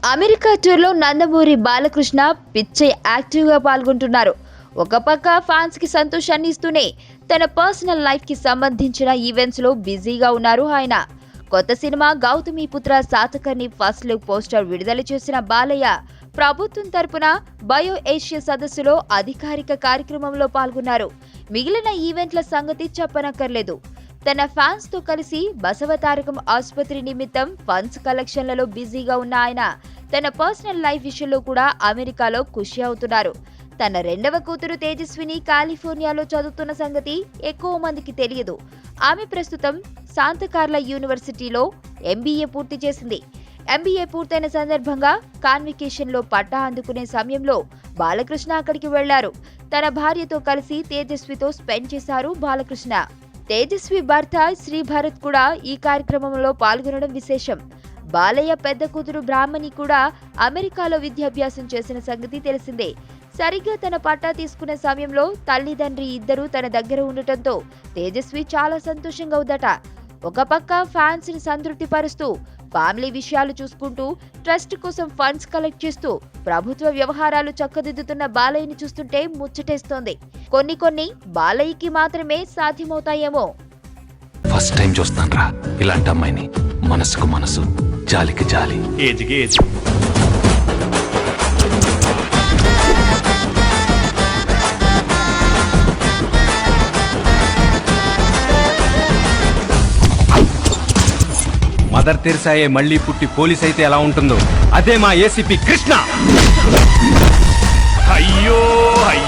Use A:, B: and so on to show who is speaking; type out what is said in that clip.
A: America టూర్లో నందమూరి బాలకృష్ణ పిచ్చై యాక్టివ్గా పాల్గొంటున్నారు. ఒక పక్క ఫ్యాన్స్ కి సంతోషాన్ని ఇస్తూనే తన పర్సనల్ లైఫ్ కి సంబంధించిన ఈవెంట్స్ లో బిజీగా ఉన్నారు ఆయన. కొత్త cinema Gautamiputra Satakarni first look poster విడుదల చేసిన బాలయ్య ప్రభుత్వం తరపున బయో ఏషియా సదస్సులో అధికారిక కార్యక్రమంలో పాల్గొన్నారు. మిగిలిన ఈవెంట్ల సంగతి చెప్పనక్కర్లేదు. తన ఫ్యాన్స్ తో కలిసి బసవతారకం ఆసుపత్రి నిమిత్తం ఫండ్స్ కలెక్షన్లలో బిజీగా ఉన్న ఆయన తన పర్సనల్ లైఫ్ విషయంలో కూడా అమెరికాలో ఖుషి అవుతున్నారు. తన రెండవ కూతురు తేజస్విని కాలిఫోర్నియాలో చదువుతున్న సంగతి ఎక్కువ మందికి తెలియదు. ఆమె ప్రస్తుతం శాంతా కార్లా యూనివర్సిటీలో MBA పూర్తి చేసింది. MBA పూర్తయిన సందర్భంగా కాన్వికేషన్ లో పట్టా అందుకునే సమయంలో బాలకృష్ణ అక్కడికి వెళ్లారు. తన భార్యతో కలిసి తేజస్వితో స్పెండ్ చేశారు బాలకృష్ణ. తేజస్వి భర్త శ్రీభరత్ కూడా ఈ కార్యక్రమంలో పాల్గొనడం విశేషం. బాలయ్య పెద్ద కూతురు బ్రాహ్మణి కూడా అమెరికాలో విద్యాభ్యాసం చేసిన సంగతి తెలిసిందే. సరిగ్గా తన పట్టా తీసుకునే సమయంలో తల్లిదండ్రి ఇద్దరూ తన దగ్గర ఉండటంతో తేజస్వి చాలా సంతోషంగా ఉందట. ఒక పక్క ఫ్యాన్స్ ని సంతృప్తి పరుస్తూ ఫ్యామిలీ విషయాలు చూసుకుంటూ ట్రస్ట్ కోసం ఫండ్స్ కలెక్ట్ చేస్తూ ప్రభుత్వ వ్యవహారాలు చక్కదిద్దుతున్న బాలయ్యని చూస్తుంటే ముచ్చటేస్తోంది. కొన్ని బాలయ్యకి మాత్రమే సాధ్యమవుతాయేమో.
B: ఫస్ట్ టైం చూస్తాన్రా ఇలాంటి అమ్మాయిని. మనసుకు మనసు, జాలికి జాలి.
C: ఏజ్కి ఏజ్.
D: మదర్ తెరిసాయే మళ్లీ పుట్టి పోలీస్ అయితే ఎలా ఉంటుందో అదే మా ఏసీపీ కృష్ణ.
C: అయ్యో అయ్యో.